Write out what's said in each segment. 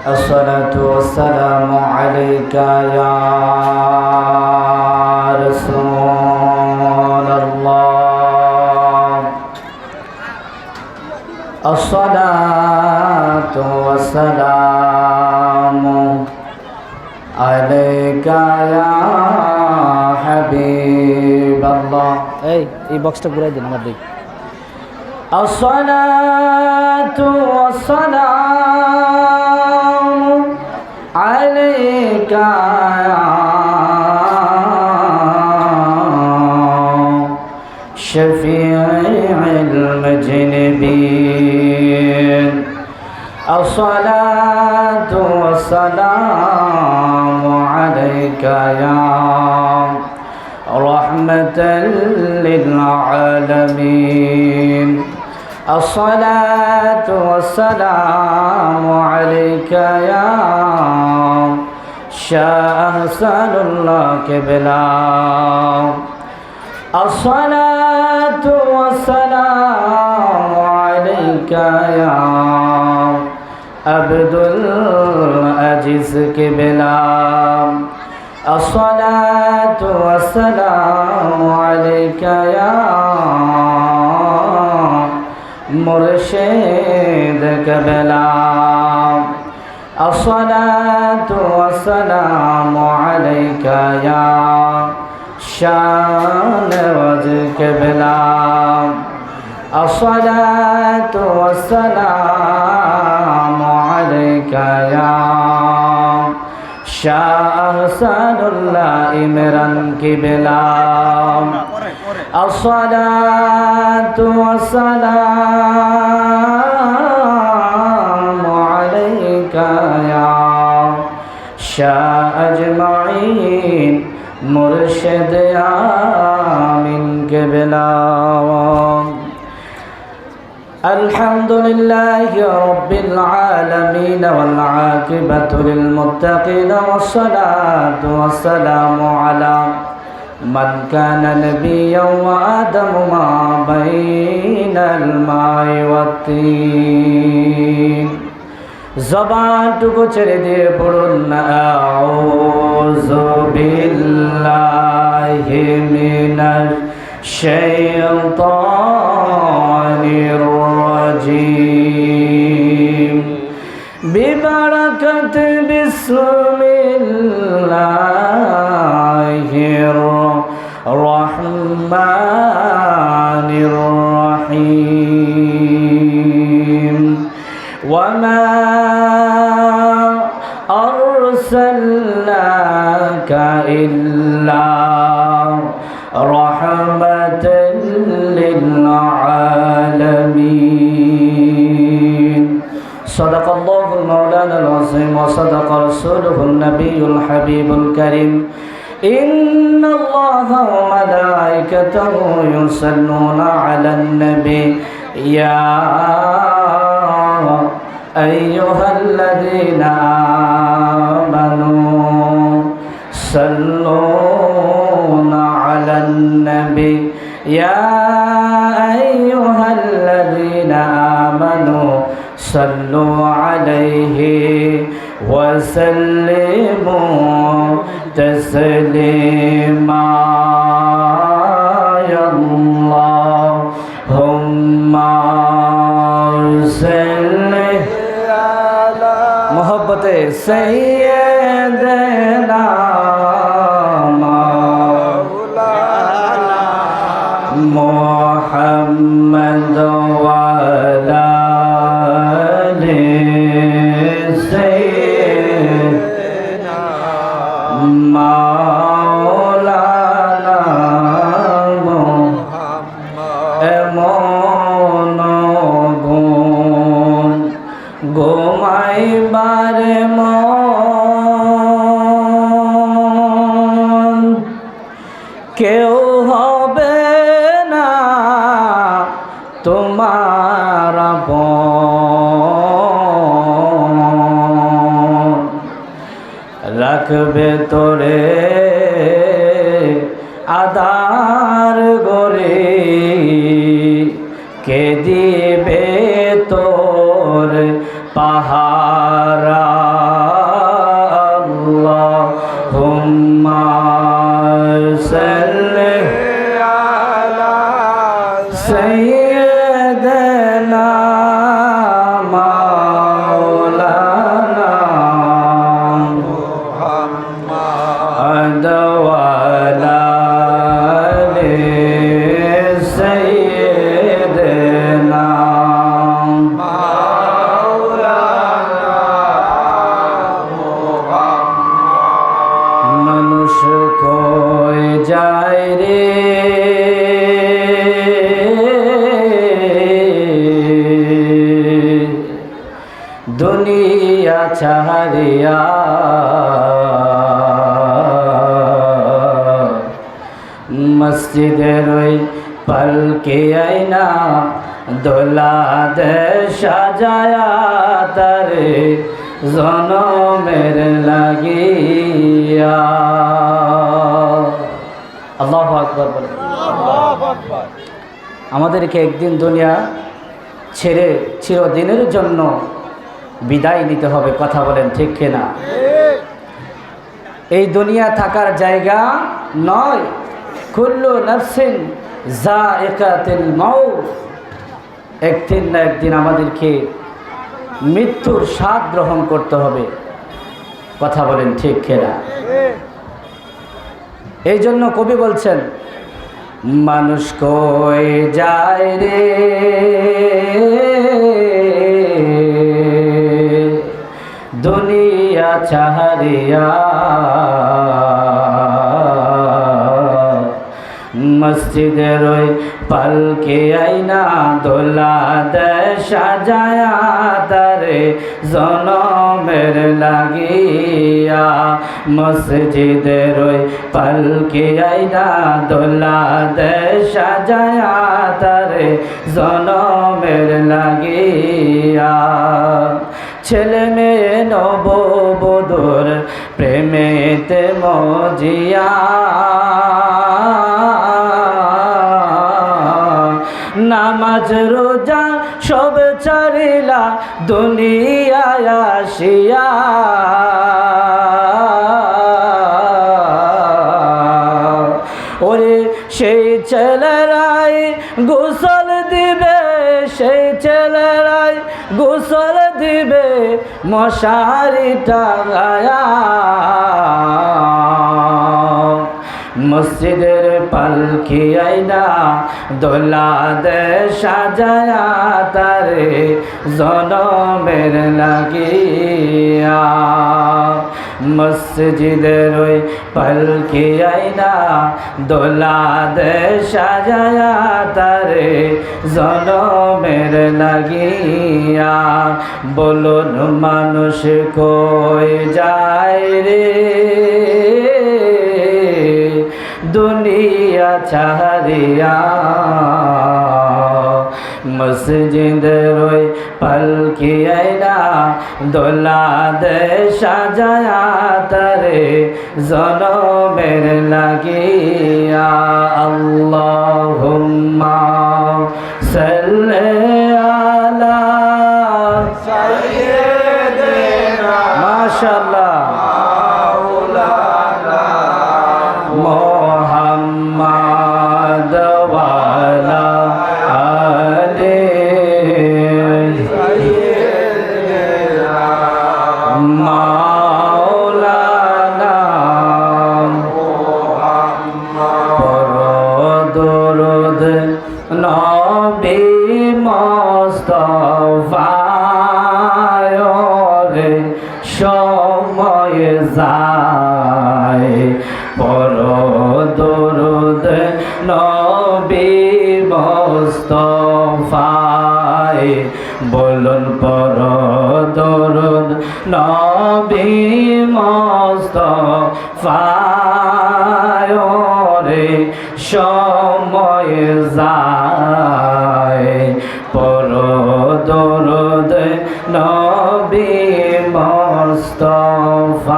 الصلاة والسلام عليك يا رسول الله. الصلاة والسلام عليك يا حبيب الله. এই বক্সটা ঘুরাই দিন আমার দিকে। الصلاة والسلام عليك يا شفيع المذنبين. الصلاة والسلام عليك يا رحمة للعالمين. الصلاة والسلام عليك يا أحسن الله قبلا. الصلاة والسلام عليك يا عبد العزيز قبلا. الصلاة والسلام عليك يا مرشد قبلا. الصلاة والسلام عليك يا شان وجه قبلا. الصلاة والسلام عليك يا أحسن الله إمران قبلا. الصلاة والسلام عليك يا أجمعين مرشد آمين قبلا. الحمد لله رب العالمين والعاقبة للمتقين والصلاة والسلام على من كان نبيا وآدم ما بين الماء والطين. জবানটুকু ছেড়ে দিয়ে পড়ুন না আউযু বিল্লাহি মিনাশ শাইতানির রাজিম. বিবারাকাত বিসমিল্লাহির রহমানির রহিম. ওয়ামা আরসালনাকা ইল্লা রাহমাতাল লিল আলামিন. صدق الله مولانا العظيم وصدق رسوله النبي الحبيب الكريم. إن الله وملائكته يصلون على النبي يا أيها الذين آمنوا صلوا على النبي يا أيها الذين آمنوا صلوا عليه وسلموا تسليما. يا اللهم صل على محبت سيدنا مولانا محمد وعلى ঘুমাইবার মন কেউ হবে না তোমার আপন. রাখবে তোরে আধার গরে কে দিবে তোর পাহারা. দুনিয়া ছাড়িয়া মসজিদের ওই পালকে আইনা দোলা দে সাজায়া তারে জনমের লাগিয়া। আল্লাহু আকবার বলে। আমাদেরকে একদিন দুনিয়া ছেড়ে চিরদিনের জন্য বিদায় নিতে হবে, কথা বলেন ঠিক কিনা? এই দুনিয়া থাকার জায়গা নয়। কুল্লু নাফসিন যায়িকাতুল মাউত, একদিন না একদিন আমাদেরকে মৃত্যুর স্বাদ গ্রহণ করতে হবে, কথা বলেন ঠিক কিনা? এই জন্য কবি বলছেন, মানুষ কই যায় রে দুনিয়া ছাড়িয়া, মসজিদের ওই পালকে আইনা দোলা দে সাজায়া তারে জনমের লাগিয়া। মসজিদের ওই পালকে আইনা দোলা দে সাজায়া তারে জনমের লাগিয়া। ছেলে মেয়ে নববধূর প্রেমেতে মজিয়া, নামাজ রোজা সব ছাড়িলা দুনিয়ায় আসিয়া। ওরে সেই ছেলেরাই গোসল দিবে, সেই ছেলেরাই গোসল দিবে মশারি টাঙায়া। মসজিদের পালকি আইনা দোলা দে সাজায়া তারে জনমের লাগিয়া। মসজিদের ওই পালকি আইনা দোলা দে সাজায়া তারে জনমের লাগিয়া। বলুন মানুষ কই যায় রে দুনিয়া ছাড়িয়া, মসজিদের ওই পালকি আইনা দোলা দে সাজায়া তারে জনমের লাগিয়া। আল্লাহুম্মা সাল্লি আলা সাইয়্যিদিনা মাশাআল্লাহ মুহাম্মাদ ওয়া আলা আলি সাইয়্যিদিনা মাওলানা মুহাম্মদ। দরুদ নবী মুস্তাফা রে সময় যায়, পর দরুদ নবী মুস্তাফায়। বলুন পর দরুদ নবী মুস্তাফায় রে সময় যায়, পর দরুদ নবী মুস্তাফায়।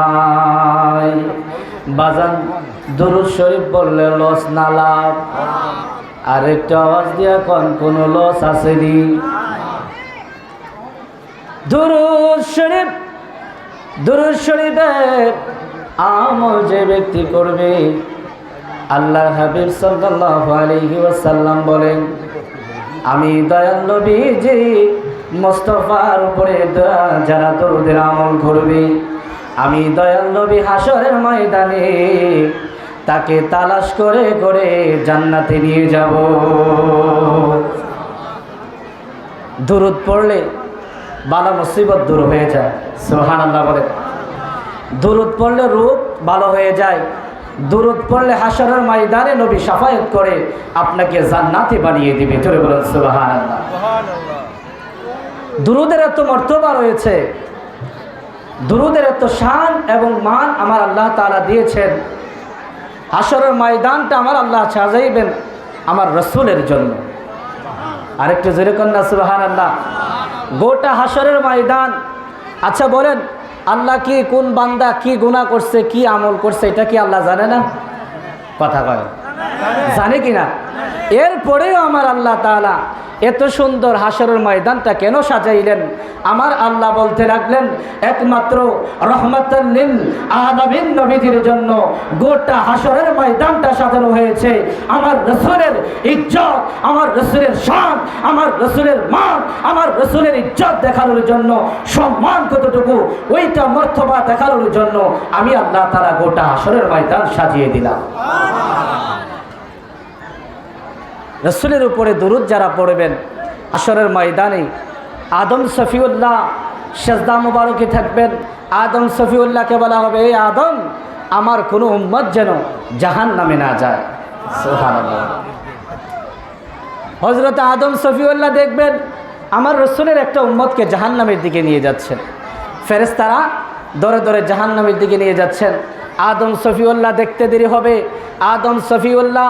বাজান দুরূদ শরীফ বললে লস না লাভ? আর একটু আওয়াজ দিয়া কোনো লস আসেনি? দুরূদ শরীফের আমল যে ব্যক্তি করবে, আল্লাহর হাবিব সাল্লাল্লাহু আলাইহি ওয়াসাল্লাম বলেন, আমি দয়াল নবীজি মুস্তাফার উপরে যারা দরুদের আমল করবে, আমি দয়াল নবী হাসরের ময়দানে তাকে তালাশ করে করে জান্নাতে নিয়ে যাব। দুরূদ পড়লে বালা মুসিবত দূর হয়ে যায়, সুবহানাল্লাহ বলে। দুরূদ পড়লে রূপ ভালো হয়ে যায়। দুরূদ পড়লে হাসরের ময়দানে নবী শাফায়াত করে আপনাকে জান্নাতে বানিয়ে দিবে। জোরে বলেন সুবহানাল্লাহ। দুরূদের এত মর্তবা রয়েছে, দুরুদের এত শান এবং মান আমার আল্লাহ তাআলা দিয়েছেন। হাশরের ময়দানটা আমার আল্লাহ সাজাইবেন আমার রসুলের জন্য। আরেকটু জোরে কন্যা সুবহানাল্লাহ। গোটা হাশরের ময়দান, আচ্ছা বলেন আল্লাহ কি কোন বান্দা কি গুনাহ করছে কি আমল করছে এটা কি আল্লাহ জানে না? কথা কয় জানে কি না? এরপরেও আমার আল্লাহ তাআলা এত সুন্দর হাশরের ময়দানটা কেন সাজাইলেন? আমার আল্লাহ বলতে লাগলেন একমাত্র রহমাতুল লিল আলামিন নবীজির জন্য গোটা হাশরের ময়দানটা সাজানো হয়েছে আমার রাসূলের ইজ্জত, আমার রাসূলের শান, আমার রাসূলের মান, আমার রাসূলের ইজ্জত দেখানোর জন্য, সম্মান কতটুকু ওইটা মর্তবা দেখানোর জন্য আমি আল্লাহ তাআলা গোটা হাশরের ময়দান সাজিয়ে দিলাম। রসুলের উপরে দুরুদ যারা পড়বেন হাশরের ময়দানে আদম সফিউল্লাহ সেজদা মুবারকে থাকবেন। আদম সফিউল্লাহকে বলা হবে, এই আদম আমার কোনো উম্মত যেন জাহান্নামে না যায়। সুবহানাল্লাহ। হযরত আদম সফিউল্লাহ দেখবেন আমার রসুলের একটা উম্মতকে জাহান্নামের দিকে নিয়ে যাচ্ছেন, ফেরেশতারা দরে দরে জাহান্নামের দিকে নিয়ে যাচ্ছেন। আদম সফিউল্লাহ দেখতে দেরি হবে, আদম সফিউল্লাহ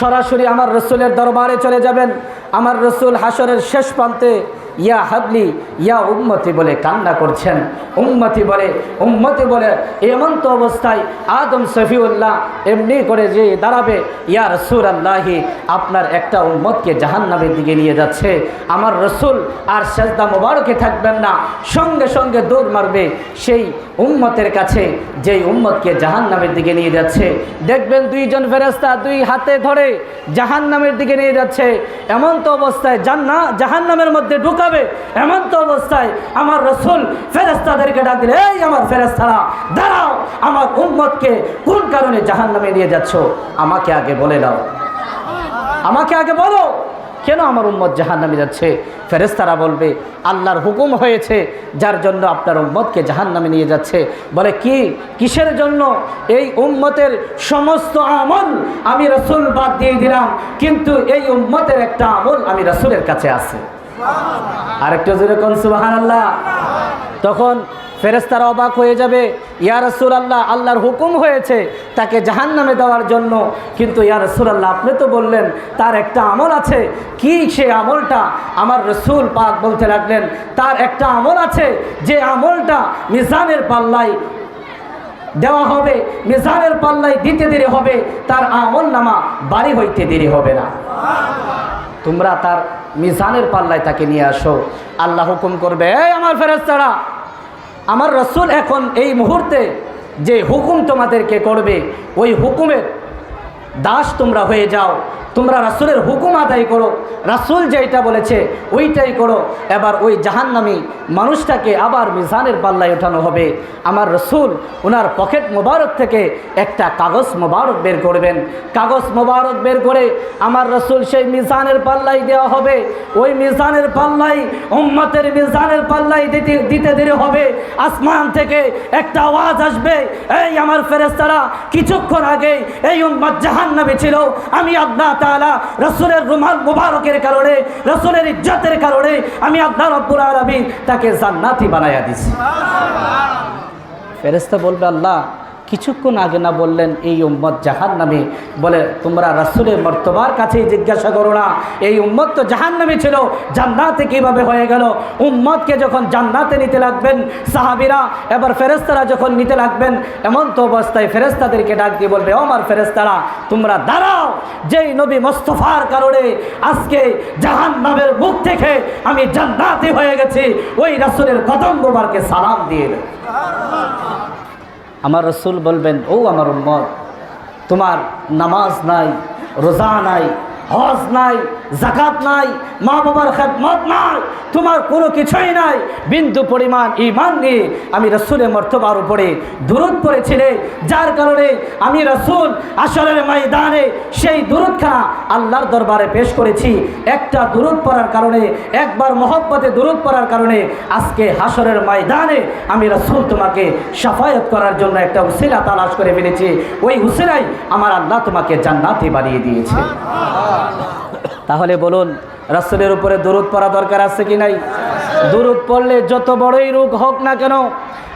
সরাসরি আমার রসুলের দরবারে চলে যাবেন। আমার রসুল হাশরের শেষ প্রান্তে ইয়া হাবলি ইয়া উম্মতি বলে কান্না করছেন। উম্মতি বলে উম্মতি বলে এমন তো অবস্থায় আদম সফিউল্লাহ এমনি করে যে দাঁড়াবে, ইয়া রাসূলুল্লাহি আপনার একটা উম্মতকে জাহান্নামের দিকে নিয়ে যাচ্ছে। আমার রসুল আর সেজদা মোবারকে থাকবেন না, সঙ্গে সঙ্গে দৌড় মারবে সেই উম্মতের কাছে যেই উম্মতকে জাহান্নামের দিকে নিয়ে যাচ্ছে। দেখবেন দুইজন ফেরেশতা দুই হাতে ধরে জাহান্নামের দিকে নিয়ে যাচ্ছে। এমন তো অবস্থায় জাহান্নামের মধ্যে ঢুকাবে, এমন তো অবস্থায় আমার রসুল ফেরেশতাদেরকে ডাক দিলে, এই আমার ফেরেশতারা দাঁড়াও, আমার উম্মতকে কোন কারণে জাহান্নামে নিয়ে যাচ্ছ আমাকে আগে বলে দাও, আমাকে আগে বলো কেন আমার উম্মত জাহান্নামে যাচ্ছে। ফেরেশতারা বলবে আল্লাহর হুকুম হয়েছে যার জন্য আপনার উম্মতকে জাহান্নামে নিয়ে যাচ্ছে। বলে কি কিসের জন্য? এই উম্মতের সমস্ত আমল আমি রাসূল বাদ দিয়ে দিলাম, কিন্তু এই উম্মতের একটা আমল আমি রাসূলের কাছে আছে। আরেকটু জোরে কোন সুবহানাল্লাহ। তখন ফেরেশতারা অবাক হয়ে যাবে, ইয়া রাসূলুল্লাহ আল্লাহর হুকুম হয়েছে তাকে জাহান্নামে দেওয়ার জন্য, কিন্তু ইয়া রাসূলুল্লাহ আপনি তো বললেন তার একটা আমল আছে। কি সে আমলটা? আমার রাসূল পাক বলতে লাগলেন তার একটা আমল আছে যে আমলটা মিজানের পাল্লায় দেওয়া হবে, মিজানের পাল্লায় দিতে দেরি হবে, তার আমল নামা বাড়ি হইতে দেরি হবে না। তোমরা তার মিজানের পাল্লায় তাকে নিয়ে আসো। আল্লাহ হুকুম করবে, এই আমার ফেরেশতারা আমার রসুল এখন এই মুহূর্তে যে হুকুম তোমাদেরকে করবে ওই হুকুমের দাস তোমরা হয়ে যাও, তোমরা রাসূলের হুকুম আদায় করো, রাসূল যেটা বলেছে ওইটাই করো। এবার ওই জাহান্নামী মানুষটাকে আবার মিজানের পাল্লায় ওঠানো হবে। আমার রসুল ওনার পকেট মোবারক থেকে একটা কাগজ মোবারক বের করবেন, কাগজ মোবারক বের করে আমার রসুল সেই মিজানের পাল্লায় দেওয়া হবে। ওই মিজানের পাল্লায় উম্মতের মিজানের পাল্লায় দিতে দেরি হবে। আসমান থেকে একটা আওয়াজ আসবে, এই আমার ফেরেশতারা কিছুক্ষণ আগে এই উম্মত জাহান্নামে ছিল, আমি আল্লাহ তাআলা রাসূলের রুমাল মুবারকের কারণে, রাসূলের ইজ্জতের কারণে আমি আল্লাহ রাব্বুল আলামিন তাকে জান্নাতি বানায়া দিছি। ফেরেশতা বলবে আল্লাহ কিছুক্ষণ আগে না বললেন এই উম্মত জাহান্নামে? বলে তোমরা রাসূলের মর্তবার কাছেই জিজ্ঞাসা করো না, এই উম্মত তো জাহান্নামে ছিল, জান্নাতে কিভাবে হয়ে গেল? উম্মতকে যখন জান্নাতে নিতে লাগবেন সাহাবীরা, এবার ফেরেশতারা যখন নিতে লাগবেন, এমন তো অবস্থায় ফেরেশতাদেরকে ডাক দিয়ে বলবে, ও আমার ফেরেশতারা তোমরা দাঁড়াও, যেই নবী মুস্তাফার কারণে আজকে জাহান্নামের মুখ থেকে আমি জান্নাতি হয়ে গেছি, ওই রাসূলের কদম মোবারকে সালাম দিয়ে দাও। আমার রসুল বলবেন, ও আমার উম্মত তোমার নামাজ নাই, রোজা নাই, হজ নাই, যাকাত নাই, মা বাবার খেদমত নাই, তোমার কোনো কিছুই নাই, বিন্দু পরিমাণ ঈমান নিয়ে আমি রাসূলের মর্তবার উপরে দুরূদ পড়েছিলে, যার কারণে আমি রাসূল হাশরের ময়দানে সেই দুরূদখানা আল্লাহর দরবারে পেশ করেছি। একটা দুরূদ পড়ার কারণে, একবার মহব্বতে দুরূদ পড়ার কারণে আজকে হাশরের ময়দানে আমি রাসূল তোমাকে শাফায়াত করার জন্য একটা উসিলা তালাশ করে ফেলেছি, ওই উসিলাই আমার আল্লাহ তোমাকে জান্নাতি বানিয়ে দিয়েছে। তাহলে বলুন রাসূলের উপরে দুরূদ পড়া দরকার আছে কি নাই? দুরূদ পড়লে যত বড়ই রোগ হোক না কেন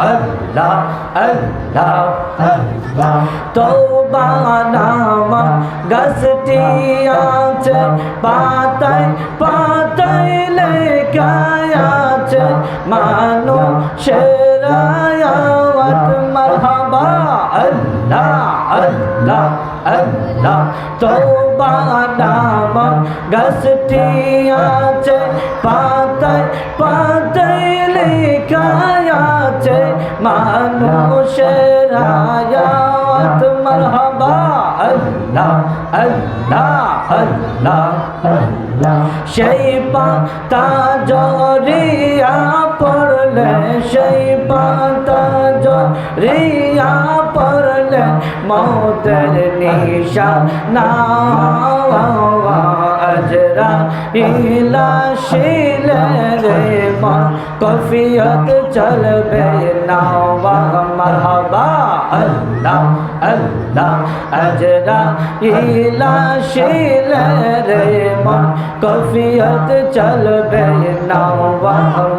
আল্লাহ আল্লাহ তওবা নামা গাছটি আছে পাতায় পাতায় লেখা আছে মানুষের আয়াত মারহাবা আল্লাহ আল্লাহ আল্লাহ তওবা নামা গাছটি আছে পাতায় পাতায় লেখা আছে মানুষের আয়াত মারহাবা আল্লাহ আল্লাহ আল্লাহ সেই পাতা জরিয়া পড়লে সেই পাতা জরিয়া পড়লে মৌতের নিশানা আজরা ইলা শিলে রে মন কফিয়ত চলবে না মারহাবা আল্লাহ আল্লাহ আজরা ইলা শিলে রে মন কফিয়ত চলবে না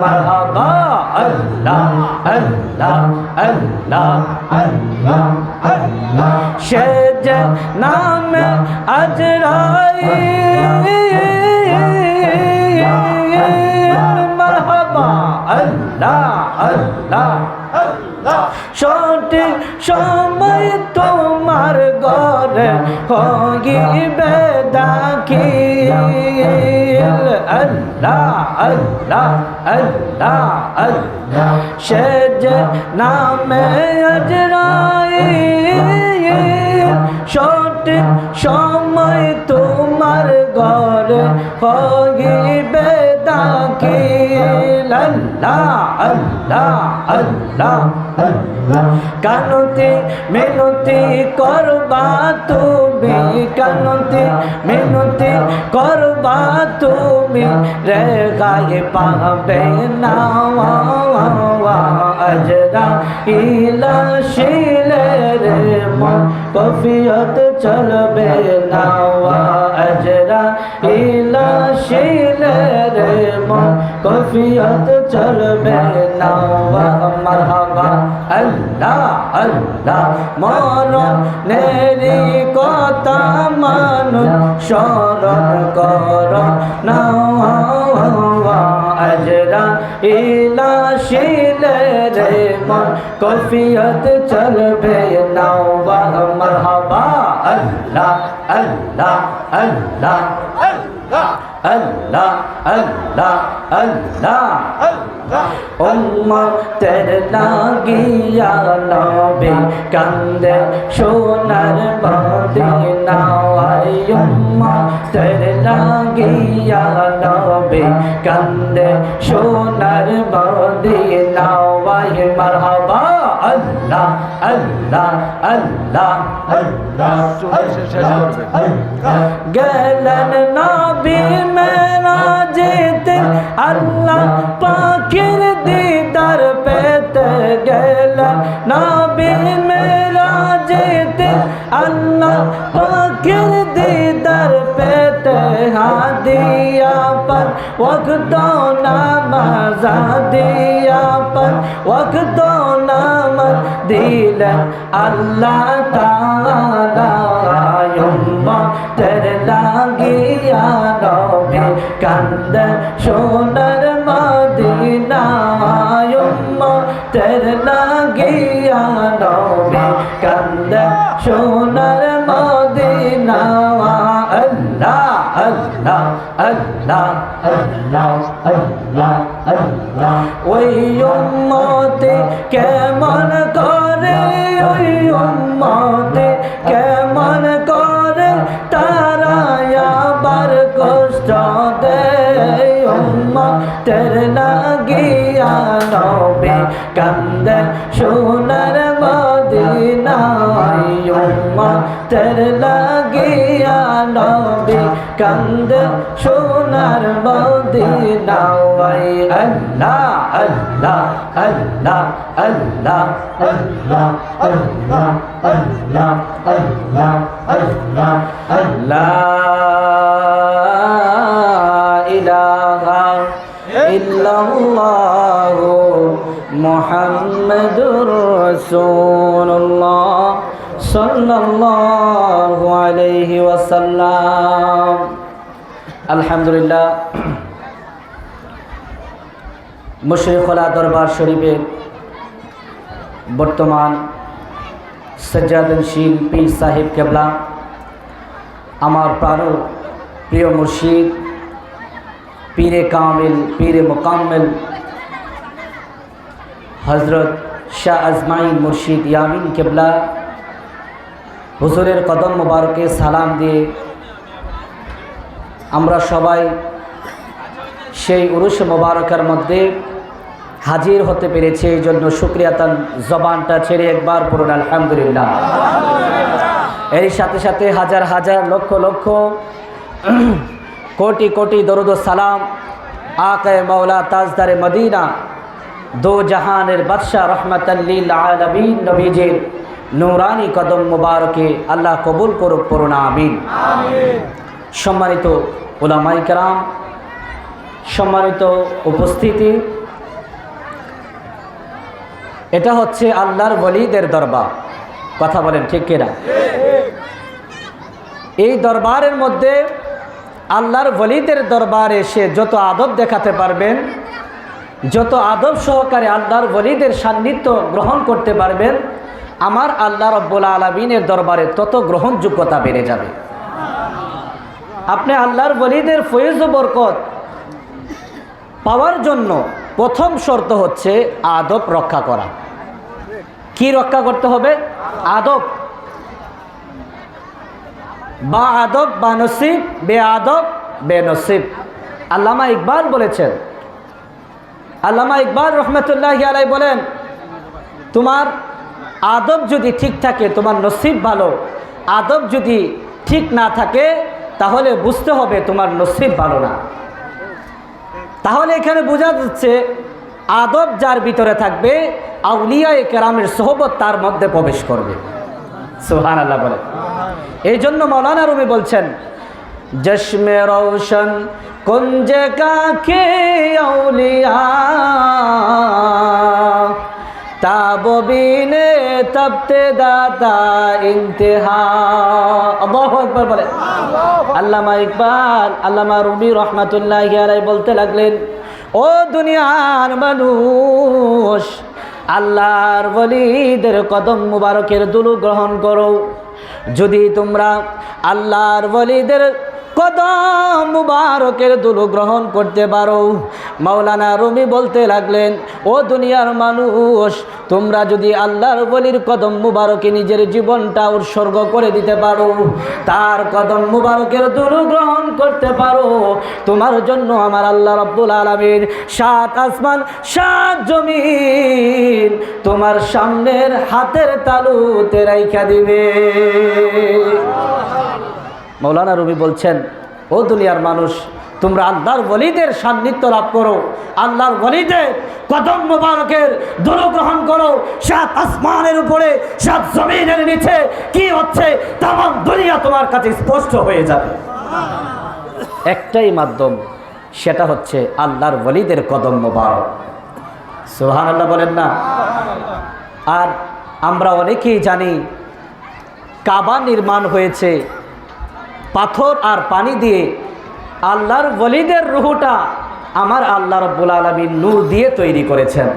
মারহাবা আল্লাহ আল্লাহ আল্লাহ আল্লাহ আল্লাহ সে যে নামে আজরাইল মারহাবা আল্লাহ আল্লাহ সঠিক সময় তোমার ঘরে হইবে দাখিল আল্লাহ আল্লাহ আল্লাহ আল্লাহ সে যে নামে আজরাইল সঠিক সময় তোমার ঘরে হইবে দাখিল আল্লাহ আল্লাহ আল্লাহ কানতে মিনতি করবা তুমি কানতে মিনতি করবা তুমি রে গায়ে পাবে না আজরা ইলা শিলে রে মন কফিয়ত চলবে না আজরা ইলা শিলে রে মন কফিয়ত চলবে না মারহাবা আল্লাহ আল্লাহ মরণেরি কথা মানুষ স্মরণ কর না আজরা ইলা শিলে রে মন কফিয়ত চলবে না মারহাবা আল্লাহ আল্লাহ আল্লাহ আল্লাহ আল্লাহ আল্লাহ উম্মতের লাগিয়া নবী কান্দে সোনার মদিনা উম্মতের লাগিয়া নবী কান্দে সোনার মদিনা মারহাবা আল্লাহ আল্লাহ আল্লাহ গেলেন নবী মেরাজেতে আল্লাহ পাকের দিদার পেতে গেলেন নবী মেরাজেতে আল্লাহ পাকের দিদার পেতে হাদিয়া पर वक्त नामाज दिया पर वक्त नामाज दिलन अल्लाह ताला उम्मतेर লাগিয়া নবী কান্দে সোনার মদিনা উম্মতের লাগিয়া নবী কান্দে সোনার মদিনা আল্লাহ আল্লাহ আল্লাহ আল্লাহ আল্লাহ আল্লাহ ওই উম্মতে কেমন করে ওই উম্মতে কেমন করে তারা আবার কষ্ট দেয় উম্মতের লাগিয়া নবী কান্দে সোনার মদিনা উম্মতের লাগিয়া নবী কান্দে সোনার মদিনা আল্লাহ আল্লাহ আল্লাহ আল্লাহ আল্লাহ আল্লাহ আল্লাহ আল্লাহ আল্লাহ আল্লাহ ইলাহা ইল্লাল্লাহ মুহাম্মাদুর রাসূলুল্লাহ সাল্লাল্লাহু আলাইহি ওয়াসাল্লাম। আলহামদুলিল্লাহ, মুশরিকুল দরবার শরীফের বর্তমান সজ্জাদনশীল পীর সাহেব কেবলা, আমার প্রাণ প্রিয় মুর্শিদ পীরে কামিল পীরে মুকাম্মেল হজরত শাহ আজমাইন মুর্শিদ ইয়ামিন কেবলা হুজুরের কদম মুবারকে সালাম দিয়ে আমরা সবাই সেই উরুস মুবারকের মধ্যে হাজির হতে পেরেছে। এই জন্য শুকরিয়াতান জবানটা ছেড়ে একবার পড়ুন আলহামদুলিল্লাহ। এর সাথে সাথে হাজার হাজার লক্ষ লক্ষ কোটি কোটি দরুদ ও সালাম আকায়ে মাওলা তাজদারে মদিনা দো জাহানের বাদশাহ রহমাতাল লিল আলামিন নবীজির নূরানি কদম মুবারকে আল্লাহ কবুল করুক, পড়ুন আমিন। সম্মানিত উলামায়ে কেরাম, সম্মানিত উপস্থিতি, এটা হচ্ছে আল্লাহর ওলিদের দরবার। কথা বলেন ঠিক কিনা? এই দরবারের মধ্যে আল্লাহর ওলিদের দরবারে এসে যত আদব দেখাতে পারবেন, যত আদব সহকারে আল্লাহর ওলিদের সান্নিধ্য গ্রহণ করতে পারবেন, আমার আল্লাহ রব্বুল আলামিনের দরবারে তত গ্রহণযোগ্যতা বেড়ে যাবে। আপনি আল্লাহর ওলিদের ফয়েজ ও বরকত পাওয়ার জন্য প্রথম শর্ত হচ্ছে আদব রক্ষা করা। কি রক্ষা করতে হবে? আদব। বা আদব বা নসিব, বে আদব বে নসিব। আল্লামা ইকবাল বলেছেন, আল্লামা ইকবাল রহমতুল্লাহি আলাইহি বলেন, তোমার আদব যদি ঠিক থাকে তোমার নসিব ভালো, আদব যদি ঠিক না থাকে তাহলে বুঝতে হবে তোমার নসিব ভালো না। তাহলে এখানে বোঝা যাচ্ছে আদব যার ভিতরে থাকবে আউলিয়ায়ে কেরামের সোহবত তার মধ্যে প্রবেশ করবে। সুবহানাল্লাহ বলে। এই জন্য মাওলানা রুমি বলছেন, জশ্মে রওশন কুঞ্জে কাকে আউলিয়া তাববিনে তবতে দাতা ইন্তেহা। আল্লাহু আকবার বলে। আল্লামা ইকবাল, আল্লামা রুমি রহমাতুল্লাহি আলাইহি বলতে লাগলেন, ও দুনিয়ার মানুষ, আল্লাহর ওলিদের কদম মুবারকের দুলু গ্রহণ করো। যদি তোমরা আল্লাহর ওলিদের কদম মুবারকের দুলু গ্রহণ করতে পারো, মাওলানা রুমি বলতে লাগলেন, ও দুনিয়ার মানুষ, তোমরা যদি আল্লাহর ওলির কদম মুবারকে নিজের জীবনটা উৎসর্গ করে দিতে পারো, তার কদম মুবারকের দুলু গ্রহণ করতে পারো, তোমার জন্য আমার আল্লাহ রাব্বুল আলামিন 7 আসমান 7 জমিন তোমার সামনের হাতের তালুতে রাইখা দিবে। মাওলানা রুমি বলছেন, ও দুনিয়ার মানুষ, তোমরা আল্লাহর ওলিদের সান্নিধ্য লাভ করো, আল্লাহর ওলিদের কদম মুবারকের দুলু গ্রহণ করো। 7 আসমানের উপরে 7 জমিনের নিচে কি হচ্ছে তামাম দুনিয়া তোমার কাছে স্পষ্ট হয়ে যাবে। একটাই মাধ্যম, সেটা হচ্ছে আল্লাহর ওলিদের কদম মুবারক। সুবহানাল্লাহ বলেন না? আর আমরা অনেকেই জানি কাবা নির্মাণ হয়েছে পাথর আর পানি দিয়ে। আল্লাহর ওলিদের রূহটা আমার আল্লাহ রাব্বুল আলামিন নূর দিয়ে তৈরি করেছেন।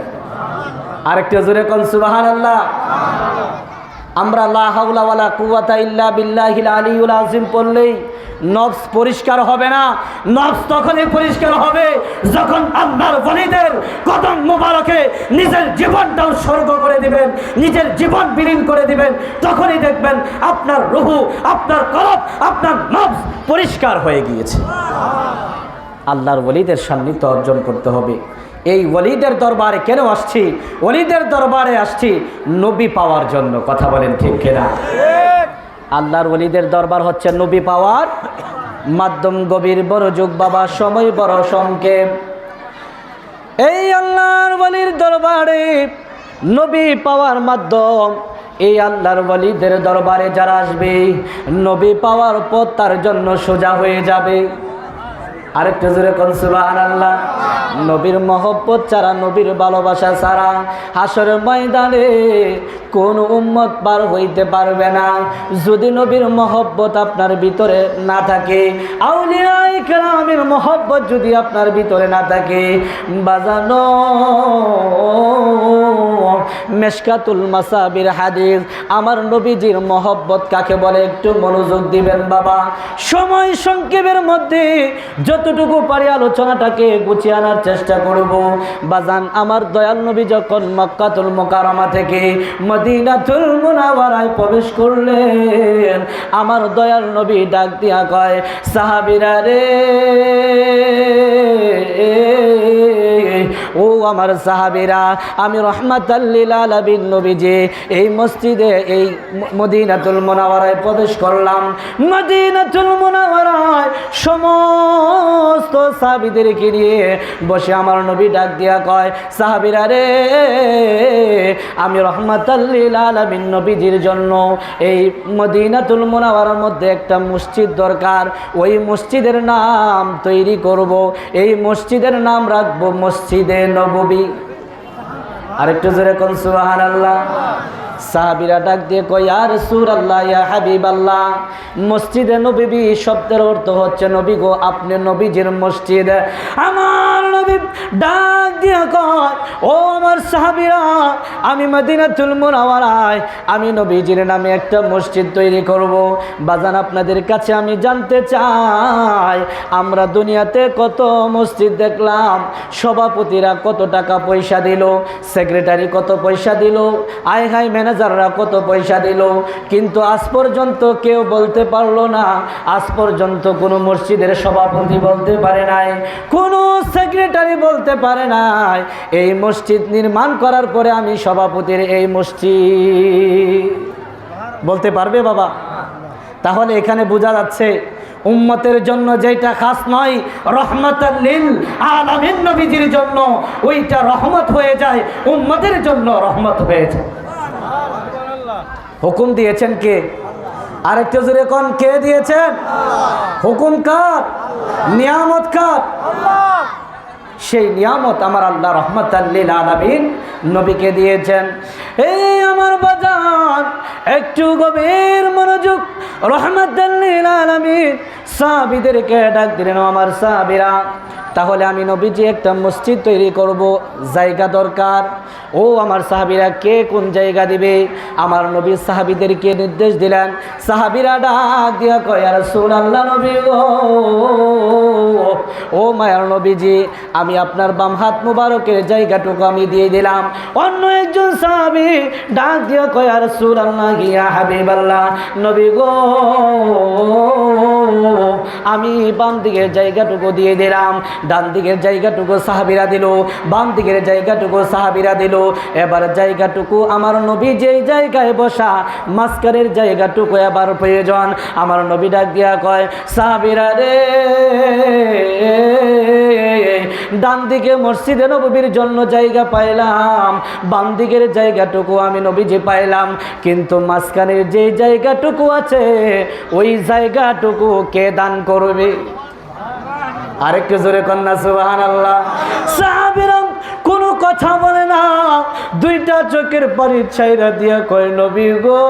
আরেকটু জোরে কোন সুবহানাল্লাহ। আমরা লা হাওলা ওয়ালা কুওয়াতা ইল্লা বিল্লাহিল আলিয়্যুল আযীম পড়লেই নফস পরিষ্কার হবে না। নফস তখনই পরিষ্কার হবে যখন আল্লাহর ওলিদের কদম মুবারকে নিজের জীবনটা উৎসর্গ করে দিবেন, নিজের জীবন বিলীন করে দিবেন। তখনই দেখবেন আপনার রূহ, আপনার কলব, আপনার নফস পরিষ্কার হয়ে গিয়েছে। আল্লাহর ওলিদের সান্নিধ্য অর্জন করতে হবে। এই ওলিদের দরবারে কেন আসছি? ওলিদের দরবারে আসছি নবী পাওয়ার জন্য। কথা বলেন ঠিক কিনা? আল্লাহর ওলিদের দরবার হচ্ছে নবী পাওয়ার মাধ্যম। গভীর বড় যুগ বাবা, সময় বড় সংক্ষেপ। এই আল্লাহর ওলির দরবারে নবী পাওয়ার মাধ্যম। এই আল্লাহর ওলিদের দরবারে যারা আসবে, নবী পাওয়ার পথ তার জন্য সোজা হয়ে যাবে। আরেকটু জোরে কোন সুবহানাল্লাহ। নবীর মহব্বত ছাড়া, নবীর ভালোবাসা ছাড়া হাসরের ময়দানে কোন উম্মত পার হইতে পারবে না। যদি নবীর মহব্বত আপনার ভিতরে না থাকে, আউলিয়ায়ে কেরামের মহব্বত যদি আপনার ভিতরে না থাকে, বাজানো মেশকাতুল মাসাবির হাদিস, আমার নবীজির মহব্বত কাকে বলে একটু মনোযোগ দিবেন বাবা। সময় সংক্ষেপের মধ্যে যতটুকু পারি আলোচনাটাকে গুছিয়ে আনার চেষ্টা করব। বাজান, আমার দয়াল নবী যখন মক্কাতুল মুকাররমা থেকে মদিনাতুল মুনাওয়ারায় প্রবেশ করলেন, আমার দয়াল নবী ডাক দিয়া কয়, সাহাবীরা রে, ও আমার সাহাবীরা, আমি রাহমাতাল লিল আলামিন নবীজি এই মসজিদে, এই মদিনাতুল মুনাওয়ারায় প্রবেশ করলাম। মদিনাতুল মুনাওয়ারায় সমস্ত সাহাবীদেরকে নিয়ে বসে আমার নবী ডাক দিয়া কয়, সাহাবীরা রে, আমি রাহমাতাল লিল আলামিন নবীজির জন্য এই মদিনাতুল মুনাওয়ারার মধ্যে একটা মসজিদ দরকার। ওই মসজিদের নাম তৈরি করব, এই মসজিদের নাম রাখবো মসজিদে নববী। আরেকটু জোরে কোন সুবহানাল্লাহ। সাহাবীরা ডাক দিয়ে কয়, ইয়া রাসূলুল্লাহ, ইয়া হাবিবাল্লাহ, মসজিদে নববী শব্দের অর্থ হচ্ছে নবী গো, আপনি নবীজির মসজিদ। আমার নবী ডাক দিয়ে কয়, ও আমার সাহাবীরা, আমি মদিনাতুল মুনাওয়ারায় আমি নবীজির নামে একটা মসজিদ তৈরি করব। বাজান, আপনাদের কাছে আমি জানতে চাই, আমরা দুনিয়াতে কত মসজিদ দেখলাম, সভাপতিরা কত টাকা পয়সা দিল, সেক্রেটারি কত পয়সা দিল, আয় হাই ম্যানেজাররা কত পয়সা দিল, কিন্তু আজ পর্যন্ত কেউ বলতে পারলো না, আজ পর্যন্ত কোনো মসজিদের সভাপতি বলতে পারে নাই, কোনো সেক্রেটারি বলতে পারে নাই, এই মসজিদ নির্মাণ করার পরে আমি সভাপতির এই মসজিদ। বলতে পারবে বাবা? তাহলে এখানে বোঝা যাচ্ছে উম্মতের জন্য যেটা খাস নয়, রহমাতাল লিল আলামিন নবীজির জন্য ওইটা রহমত হয়ে যায়, উম্মতের জন্য রহমত হয়ে যায়। হুকুম দিয়েছেন কে? আরেকটু জোরে কোন, কে দিয়েছেন? হুকুম কার? নিয়ামত কার? সেই নিয়ামত আমার আল্লাহ রহমাতাল লিল আলামিন নবীকে দিয়েছেন। এই আমার বাজান, একটু গভীর মনোযোগ। রহমাতাল লিল আলামিন সাহাবীদেরকে ডাক দিলেন, আমার সাহাবীরা, তাহলে আমি নবীজি একটা মসজিদ তৈরি করব, জায়গা দরকার। ও আমার সাহাবীরা, কে কোন জায়গা দিবে? আমার নবী সাহাবীদেরকে নির্দেশ দিলেন। সাহাবীরা ডাক দিয়া কয়, ইয়া রাসূলুল্লাহ, নবী গো, ও মায়ার নবীজি, আমি আপনার বাম হাত মুবারকের জায়গাটুকু আমি দিয়ে দিলাম। অন্য একজন সাহাবী ডাক দিয়া কয়, ইয়া রাসূলুল্লাহ, ইয়া হাবিবাল্লাহ, নবী গো, আমি বাম দিকের জায়গাটুকু দিয়ে দিলাম। ডান দিকের জায়গাটুকু সাহাবীরা দিল, বাম দিকের জায়গাটুকু সাহাবীরা দিল। এবার জায়গাটুকু আমার নবী যেই জায়গায় বসা, মাঝখানের জায়গাটুকু এবার প্রয়োজন। আমার নবী ডাক দিয়া কয়, সাহাবীরা রে, ডান দিকে মসজিদে নববীর জন্য জায়গা পাইলাম, বাম দিকের জায়গাটুকু আমি নবীজি পাইলাম, কিন্তু মাঝখানের যে জায়গাটুকু আছে ওই জায়গাটুকু কে দান করবে? আরেকটু জোরে কন্যা সুবহানাল্লাহ। সাহাবীরা কোনো কথা বলে না, দুইটা চোখের পানি ছাইরা দিয়া কয়, নবী গো,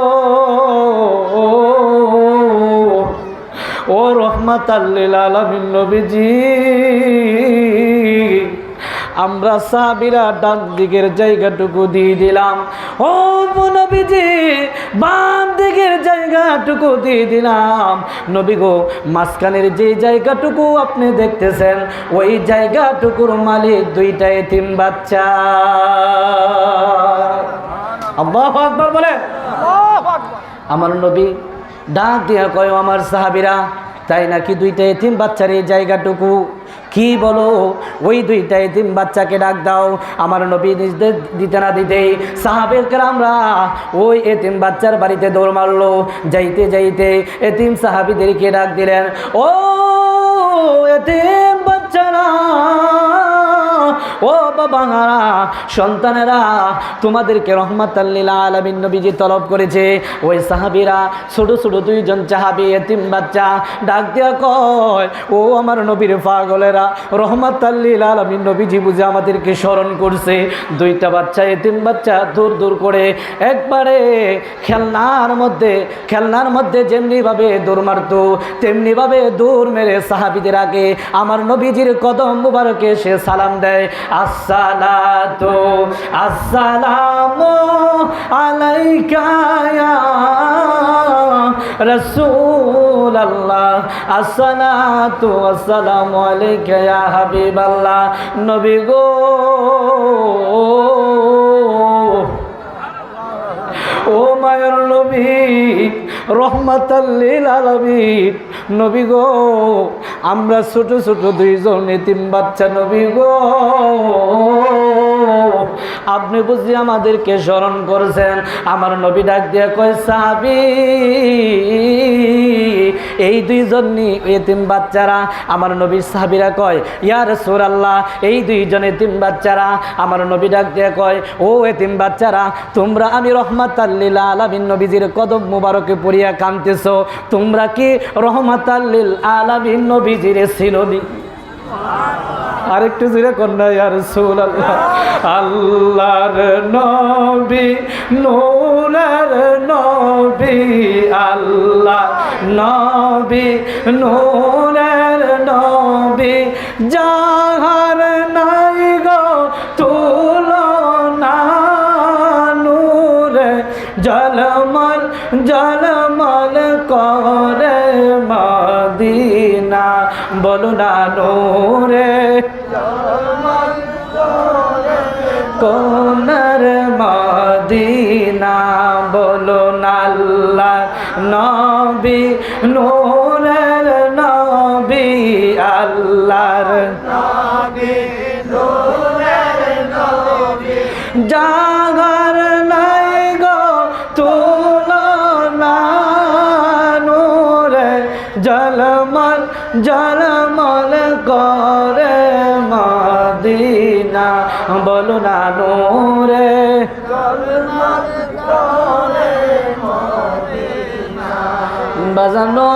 ও রহমাতাল লিল আলামিন নবীজি, আমরা সাহাবীরা ডান দিকের জায়গাটুকু দিয়ে দিলাম। ও নবীজি, বাম দিকের জায়গাটুকু দিয়ে দিলাম। নবী গো, মাঝখানের যে জায়গাটুকু আপনি দেখতেছেন, ওই জায়গাটুকুর মালিক দুইটা এতিম বাচ্চা। আল্লাহু আকবার বলে। আমার নবী ডাক দিয়া কয়, আমার সাহাবীরা, তাই নাকি দুইটা এতিম বাচ্চার এই জায়গাটুকু? কি বলো? ওই দুইটা এতিম বাচ্চাকে ডাক দাও। আমার নবী নির্দেশ দিতে না দিতেই সাহাবের কেরামরা ওই এতিম বাচ্চার বাড়িতে দৌড় মারলো। যাইতে যাইতে এতিম সাহাবীদেরকে ডাক দিলেন, ও এতিম বাচ্চারা, ও বাবারা, সন্তানেরা, তোমাদেরকে রহমাতাল লিল আলামিন নবীজি তলব করেছে। ওই সাহাবীরা ছোট ছোট দুইজন সাহাবী এতিম বাচ্চা ডাক দিয়া কয়, ও আমার নবীর পাগলেরা, রহমাতাল লিল আলামিন নবীজি বুঝে আমাদেরকে স্মরণ করছে। দুইটা বাচ্চা এতিম বাচ্চা দূর দূর করে একবারে খেলনার মধ্যে যেমনি ভাবে দৌড় মারতো তেমনি ভাবে দৌড় মেরে সাহাবীদের আগে আমার নবীজির কদম মুবারকে সে সালাম দেয়, আসসালাতু আসসালামু আলাইকা ইয়া রাসূলুল্লাহ, আসসালাতু আসসালামু আলাইকা ইয়া হাবিবাল্লাহ। নবী গো, ও মায়ের নবী, রহমাতাল লিল আলামিন নবী গো, আমরা ছোট ছোট দুইজন এতিম বাচ্চা নবী গো, আপনি বুঝি আমাদেরকে স্মরণ করেছেন। আমার নবী ডাক দিয়ে কয়, সাহাবী, এই দুইজন এতিম বাচ্চারা। আমার নবীর সাহাবীরা কয়, ইয়া রাসূলুল্লাহ, এই দুইজন এতিম বাচ্চারা। আমার নবী ডাক দিয়ে কয়, ও এতিম বাচ্চারা, তোমরা আমি রহমাতাল লিল আলামিন নবীজির কদম মুবারকে পড়িয়া কাঁদতেছো, তোমরা কি রহমাতাল লিল আলামিন নবীজির ছিলনি? আরেকটু জোরে কন্যা, ইয়া রাসূলুল্লাহ, আল্লাহর নবী, নূরের নবী, আল্লাহ নবী, নূরের নবী, যাহার নাই গো তুলনা, নূরে জলমল জলমল করে মদিনা, বলো না নূরে কোনার মদিনা, বলো না আল্লাহ নবী, নূরের নবী, আল্লাহর নবী, নূরের নবী, জাগার নাই গো তুলনা, নূরে জলমল জলমল করে মদিনা, বলো না নূরে জলমল করে মদিনা। বাজানো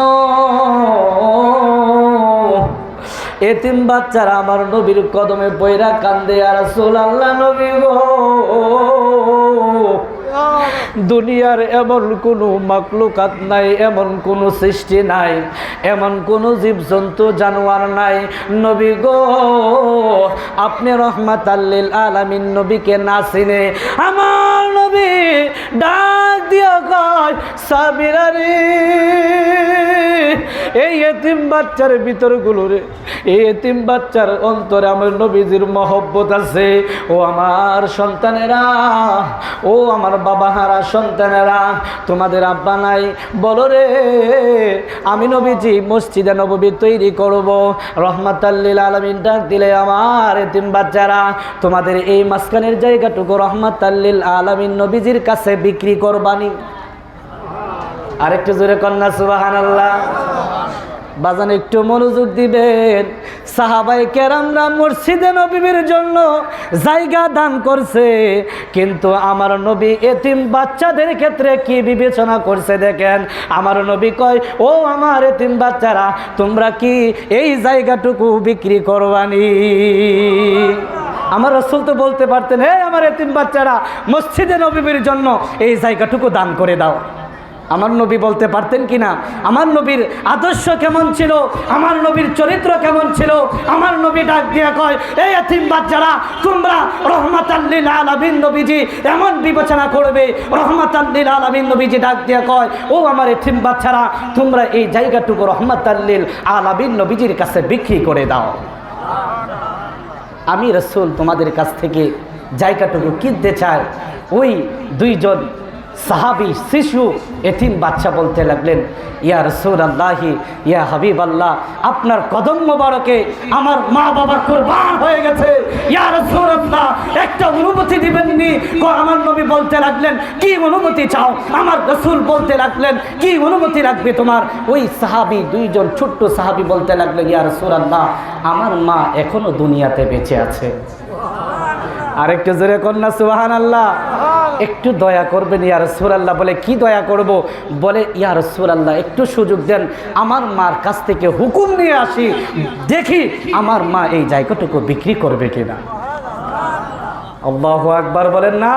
এতিম বাচ্চারা আমার নবীর কদমে পয়রা কান্দে, আর রাসূলুল্লাহ নবী গো, দুনিয়ার এমন কোনো মাখলুকাত নাই, এমন কোনো সৃষ্টি নাই, এমন কোনো জীবজন্তু জানোয়ার নাই নবী গো, আপনি রহমাতাল লিল আলামিন নবীকে না চিনে আমার নবী ডাক দিয়া কয়, সাবিরা রে, এই এতিম বাচ্চার ভিতরগুলো রে, এই এতিম বাচ্চার অন্তরে আমার নবীজির মহব্বত আছে। ও আমার সন্তানেরা, ও আমার বাবাহারা সন্তানেরা, তোমাদের আব্বা নাই, বলো রে, আমি নবীজি মসজিদে নববী তৈরি করব। রহমাতাল লিল আলামিন ডাক দিলে, আমার এতিম বাচ্চারা, তোমাদের এই মাঝখানের জায়গাটুকু রহমাতাল লিল আলামিন নবীজির কাছে বিক্রি করবানি। আরেকটু জোরে কন্যা সুবহানাল্লাহ। বাজান একটু মনোযোগ দিবেন, সাহাবায়ে কেরামরা মসজিদে নববীর জন্য জায়গা দান করছে, কিন্তু আমার নবী এতিম বাচ্চাদের ক্ষেত্রে কি বিবেচনা করছে দেখেন। আমার নবী কয়, ও আমার এতিম বাচ্চারা, তোমরা কি এই জায়গাটুকু বিক্রি করবানি? আমার রাসূল তো বলতে পারতেন, হে আমার এতিম বাচ্চারা, মসজিদে নববীর জন্য এই জায়গাটুকু দান করে দাও। আমার নবী বলতে পারতেন কিনা? আমার নবীর আদর্শ কেমন ছিল, আমার নবীর চরিত্র কেমন ছিল? আমার নবী ডাক দিয়ে কয়, এই এতিম বাচ্চারা, তোমরা রহমাতাল লিল আলামিন নবীজি এমন বিবেচনা করবে। রহমাতাল লিল আলামিন নবীজি ডাক দিয়ে কয়, ও আমার এতিম বাচ্চারা, তোমরা এই জায়গাটুকু রহমাতাল লিল আলামিন নবীজির কাছে বিক্রি করে দাও। আমি রাসূল তোমাদের কাছ থেকে জায়গাটুকু কিনতে চাই। ওই দুইজন সাহাবী শিশু এতিম বাচ্চা বলতে লাগলেন, ইয়া রাসূলুল্লাহি, ইয়া হাবিবাল্লাহ, আপনার কদম মোবারকে আমার মা বাবা কুরবান হয়ে গেছে। ইয়া রাসূলুল্লাহ, একটা অনুমতি দিবেননি? আমার নবী বলতে লাগলেন, কি অনুমতি চাও? আমার রাসূল বলতে লাগলেন, কি অনুমতি লাগবে তোমার? ওই সাহাবী, দুইজন ছোট্ট সাহাবী বলতে লাগলেন, ইয়া রাসূলুল্লাহ, আমার মা এখনো দুনিয়াতে বেঁচে আছে। আর একটু জোরে কন্যা সুবহানাল্লাহ। একটু দয়া করবেন ইয়া রাসূলুল্লাহ। বলে কি দয়া করব? বলে ইয়া রাসূলুল্লাহ একটু সুযোগ দেন, আমার মার কাছ থেকে হুকুম নিয়ে আসি, দেখি আমার মা এই জায়গাটুকু বিক্রি করবে কিনা। আল্লাহু আকবার বলেন না।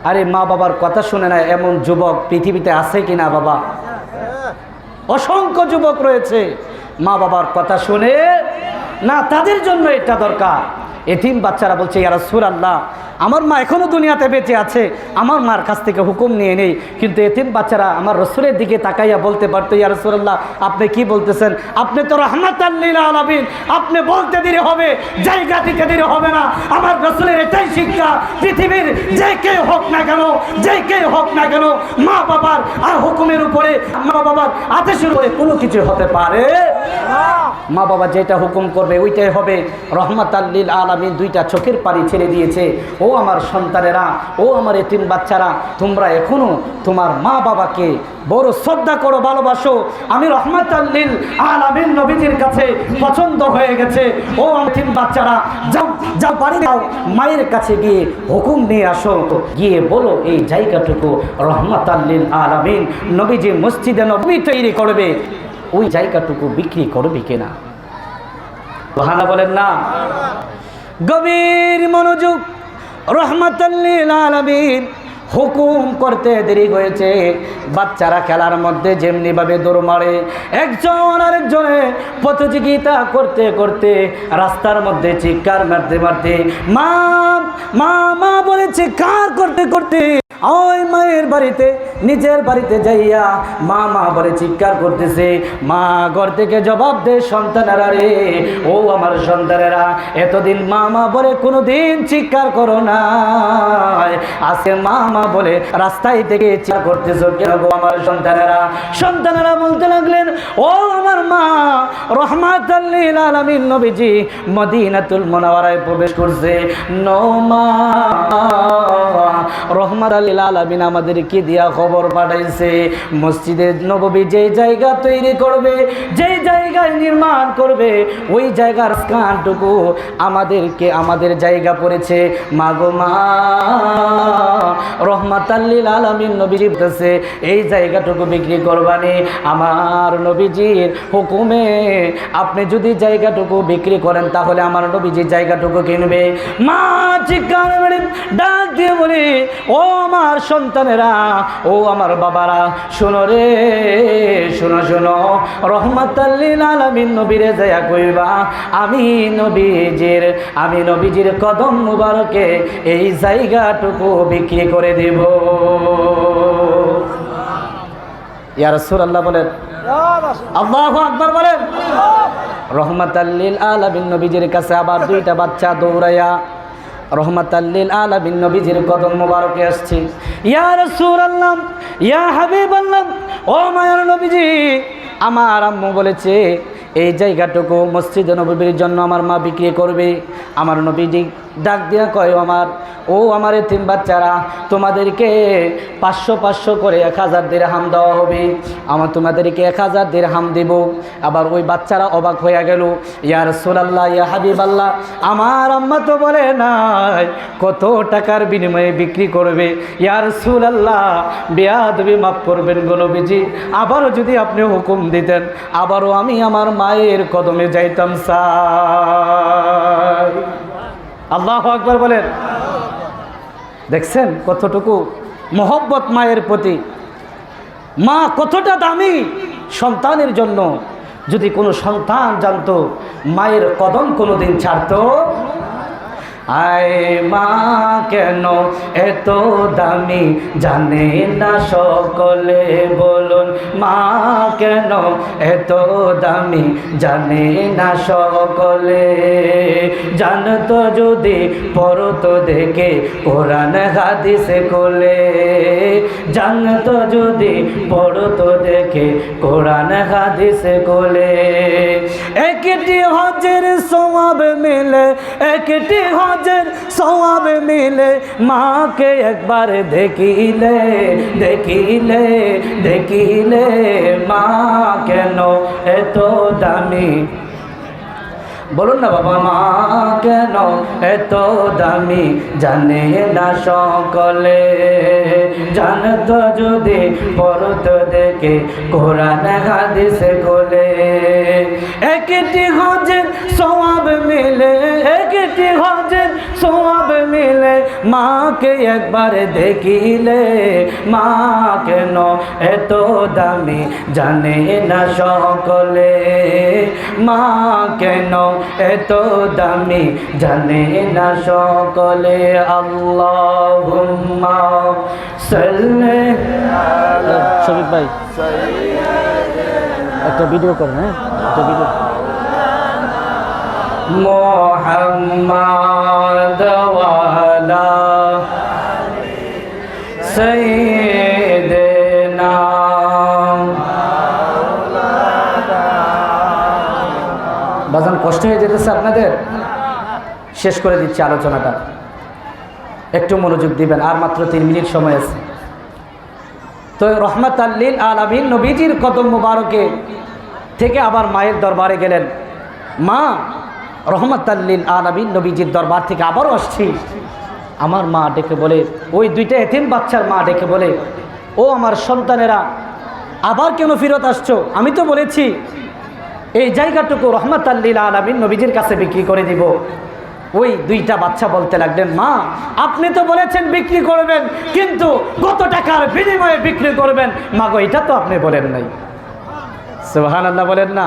আরে মা বাবার কথা শুনে না এমন যুবক পৃথিবীতে আছে কিনা বাবা? অসংখ্য যুবক রয়েছে মা বাবার কথা শুনে না, তাদের জন্য এটা দরকার। এতিম বাচ্চারা বলছে ইয়া রাসূলুল্লাহ আমার মা এখনো দুনিয়াতে বেঁচে আছে, আমার মার কাছ থেকে হুকুম নিয়ে নেই। কিন্তু এতিম বাচ্চারা আমার রসুলের দিকে তাকাইয়া বলতে পারতো ইয়া রাসূলুল্লাহ আপনি কি বলতেছেন? আপনি তো রাহমাতাল লিল আলামিন, আপনি বলতে দেরি হবে, জায়গা দিতে দেরি হবে না। আমার রসুলের এটাই শিক্ষা, পৃথিবীর যে কেউ হোক না কেন, যে কেউ হোক না কেন, মা বাবার আর হুকুমের উপরে, মা বাবার আদেশের উপরে কোনো কিছু হতে পারে না। মা বাবা যেটা হুকুম করবে ওইটাই হবে। রহমাতাল লিল আলামিন দুইটা চোখের পানি ছেড়ে দিয়েছে। ও আমার সন্তানেরা, ও আমার এতিম বাচ্চারা, তোমরা এখনো তোমার মা বাবাকে বড় শ্রদ্ধা করো, ভালোবাসো। আমি রহমাতাল লিল আলামিন নবীজির কাছে পছন্দ হয়ে গেছে। ও এতিম বাচ্চারা যাও, যাও বাড়ি যাও, মায়ের কাছে গিয়ে হুকুম নিয়ে আসো, গিয়ে বলো এই জায়গাটুকু রহমাতাল লিল আলামিন নবীজি মসজিদে নববী তৈরি করবে, ওই জায়গাটুকু বিক্রি করবে কিনা। সুবহানাল্লাহ বলেন না। গভীর মনোযোগ। রহমাতাল লিল আলামিন হুকুম করতে দেরি হয়েছে। বাচ্চারা খেলার মধ্যে যেমনিভাবে দৌড় মারে, একজন আরেকজনে প্রতিযোগিতা করতে করতে রাস্তার মধ্যে চিৎকার মারতে মারতে মা মা মা বলে চিৎকার করতে করতে ওই মায়ের বাড়িতে, নিজের বাড়িতে যাইয়া মা মা বলে চিৎকার করতেছে। মা ঘর থেকে জবাব দেয় সন্তানেরা রে, ও আমার সন্তানেরা এতদিন মা মা বলে কোনোদিন চিৎকার করো না, আজকে মা মা বলে রাস্তায় থেকে চিৎকার করতেছ কেন গো আমার সন্তানেরা? সন্তানেরা বলতে লাগলেন ও আমার মা, রহমাতাল লিল আলামিন নবীজি মদিনাতুল মুনাওয়ারায় প্রবেশ করছে। নো মা, রহমাতাল লিল আলামিন আমাদেরকে দিয়া খবর পাঠাইছে মসজিদে নববী যে জায়গা তৈরি করবে, যে জায়গায় নির্মাণ করবে, ওই জায়গার স্থানটুকু আমাদেরকে, আমাদের জায়গা পড়েছে। মাগো মা, রহমাতাল লিল আলামিন নবীজি বলতেছে এই জায়গাটুকু বিক্রি করবানি আমার নবীজির হুকুমে। আপনি যদি জায়গাটুকু বিক্রি করেন তাহলে আমার নবীজির জায়গাটুকু কিনবে। মা চিৎকার করে ডাক দিয়ে বলি ও আমার সন্তানেরা, ও আমার বাবারা, শোনো রে, শোনো শোনো, রহমাতাল লিল আলামিন নবীরে যায়া কইবা আমি নবীজির কদম মুবারকে এই জায়গাটুকু বিক্রি করে দেব। ইয়া রাসূলুল্লাহ বলেন, আল্লাহু আকবার বলেন। রহমাতাল লিল আলামিন নবীজির কাছে আবার দুইটা বাচ্চা দৌড়াইয়া রহমাতাল লিল আলামিন নবীজির কদম মুবারকে আসছে। ইয়া রাসূলুল্লাহ, ইয়া হাবিবাল্লাহ, ও মায়ার নবীজি, আমার আম্মু বলেছে এই জায়গাটুকু মসজিদে নববীর জন্য আমার মা বিক্রি করবে। আমার নবীজি ডাক দিয়া কয় ও আমার এতিম বাচ্চারা, তোমাদেরকে 500 করে 1000 দিরহাম দেওয়া হবে, আমার তোমাদেরকে 1000 দিরহাম দেব। আবার ওই বাচ্চারা অবাক হয়ে গেল, ইয়া রাসূলুল্লাহ, ইয়া হাবিবাল্লাহ, আমার আম্মা তো বলে নাই কত টাকার বিনিময়ে বিক্রি করবে। ইয়া রাসূলুল্লাহ, বেয়াদবি মাফ করবেন গো নবীজি, আবারও যদি আপনি হুকুম দিতেন আবারও আমি আমার মায়ের কদমে যাইতাম চাই। আল্লাহু আকবার বলেন। দেখছেন কতটুকু মহব্বত মায়ের প্রতি, মা কতটা দামি সন্তানের জন্য। যদি কোনো সন্তান জানতো মায়ের কদম কোনোদিন ছাড়তো, আয় মা কেন এত দামি জানে না সকলে, বলুন মা কেন এত দামি জানে না সকলে। জানতো যদি পড়তো দেখে কোরআন হাদিসে কোলে, জানতো যদি পড়তো দেখে কোরআন হাদিসে কোলে। একটি হজের সওয়াব মিলে, একটি হজের সওয়াব মিলে, মাকে একবার দেখিলে দেখিলে দেখিলে, মা কেন এত দামি, বলুন না বাবা। মা কেন এত দামি জানে না সকলে, জানতো যদি পড়তো দেখে কোরআন হাদিস কোলে। একটি হজের সওয়াব মিলে, একটি হজের সওয়াব মিলে, মাকে একবার দেখিলে। মা কেন এত দামি জানে না সকলে, মা কেন এত দামি জানে না সকলে। আল্লাহুম্মা সাল্লি আলা শফিক ভাই একটা ভিডিও করেন, হ্যাঁ একটা ভিডিও। মুহাম্মাদ ওয়া আলা সাইয়্যিদিনা। বাজান কষ্ট হয়ে যেতেছে আপনাদের, শেষ করে দিচ্ছি আলোচনাটা, একটু মনোযোগ দিবেন, আর মাত্র 3 মিনিট সময় আছে। তো রহমাতাল লিল আলামিন নবীজির কদম মুবারকে থেকে আবার মায়ের দরবারে গেলেন। মা রহমাতাল লিল আলামিন নবীজির দরবার থেকে আবারও আসছি। আমার মা ডেকে বলে, ওই 2টা এতিম বাচ্চার মা ডেকে বলে, ও আমার সন্তানেরা আবার কেন ফেরত আসছো? আমি তো বলেছি এই জায়গাটুকু রহমাতাল লিল আলামিন নবীজির কাছে বিক্রি করে দিব। ওই 2টা বাচ্চা বলতে লাগলেন, মা আপনি তো বলেছেন বিক্রি করবেন, কিন্তু কত টাকার বিনিময়ে বিক্রি করবেন? মা গো, এটা তো আপনি বলেন নাই। সুবহানাল্লাহ বলেন না।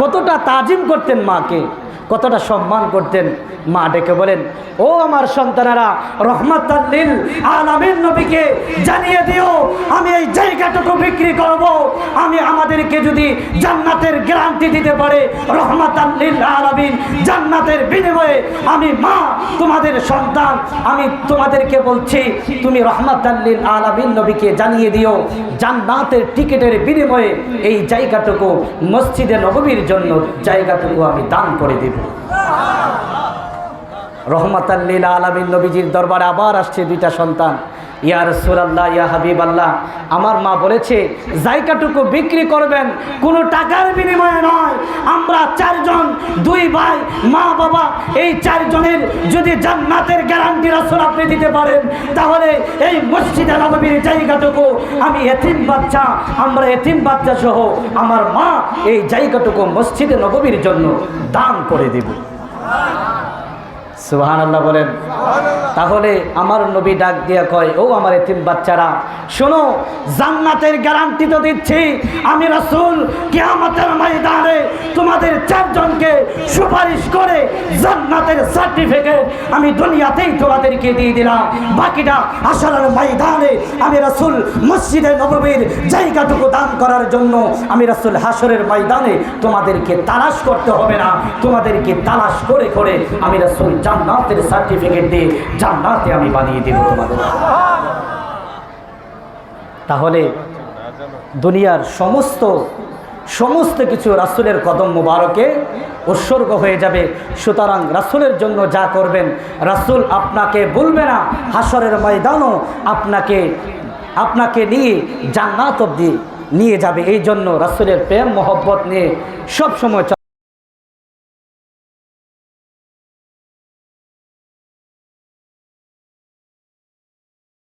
কতটা তাজিম করতেন মাকে, কতটা সম্মান করতেন। মা ডেকে বলেন, ও আমার সন্তানেরা, রহমাতাল লিল আলামিন নবীকে জানিয়ে দিও আমি এই জায়গাটুকু বিক্রি করব। আমি আমাদেরকে যদি জান্নাতের গ্যারান্টি দিতে পারে রহমাতাল লিল আলামিন, জান্নাতের বিনিময়ে আমি মা তোমাদের সন্তান, আমি তোমাদেরকে বলছি তুমি রহমাতাল লিল আলামিন নবীকে জানিয়ে দিও জান্নাতের টিকিটের বিনিময়ে এই জায়গাটুকু মসজিদে নববীর জন্য জায়গাটুকু আমি দান করে দেব। রহমাতাল লিল আলামিন নবীজির দরবারে আবার আসছে 2টা সন্তান। ইয়া রাসূলুল্লাহ, ইয়া হাবিবাল্লাহ, আমার মা বলেছে জায়গাটুকু বিক্রি করবেন, কোনো টাকার বিনিময়ে নয়। আমরা 4 জন, 2 ভাই, মা বাবা, এই 4 জনের যদি জান্নাতের গ্যারান্টি রাসূল আপনি দিতে পারেন, তাহলে এই মসজিদে নববীর জায়গাটুকু আমি এতিম বাচ্চা, আমরা এতিম বাচ্চা সহ আমার মা এই জায়গাটুকু মসজিদে নববীর জন্য দান করে দেব। সুবহানাল্লাহ বলেন। তাহলে আমার নবী ডাক দিয়া কয়, ও আমার এতিম বাচ্চারা শোনো, জান্নাতের গ্যারান্টি তো দিচ্ছি আমি রাসূল। কিয়ামতের ময়দানে তোমাদের 4 জনকে সুপারিশ করে জান্নাতের সার্টিফিকেট আমি দুনিয়াতেই তোমাদেরকে দিয়ে দিলাম। বাকিটা হাশরের ময়দানে আমি রাসূল মসজিদে নববীর জায়গাটুকু দান করার জন্য আমি রাসূল হাশরের ময়দানে তোমাদেরকে তালাশ করতে হবে না, তোমাদেরকে তালাশ করে করে আমি রাসূল জান্নাতের সার্টিফিকেট দিয়ে জান্নাতে আমি বানিয়ে দেব তোমাদের। তাহলে দুনিয়ার সমস্ত কিছু রাসূলের কদম মুবারকে উৎসর্গ হয়ে যাবে। সুতরাং রাসূলের জন্য যা করবেন রাসূল আপনাকে বলবে না, হাশরের ময়দানও আপনাকে নিয়ে জান্নাত অবধি নিয়ে যাবে। এই জন্য রাসূলের প্রেম মহব্বত নিয়ে সব সময়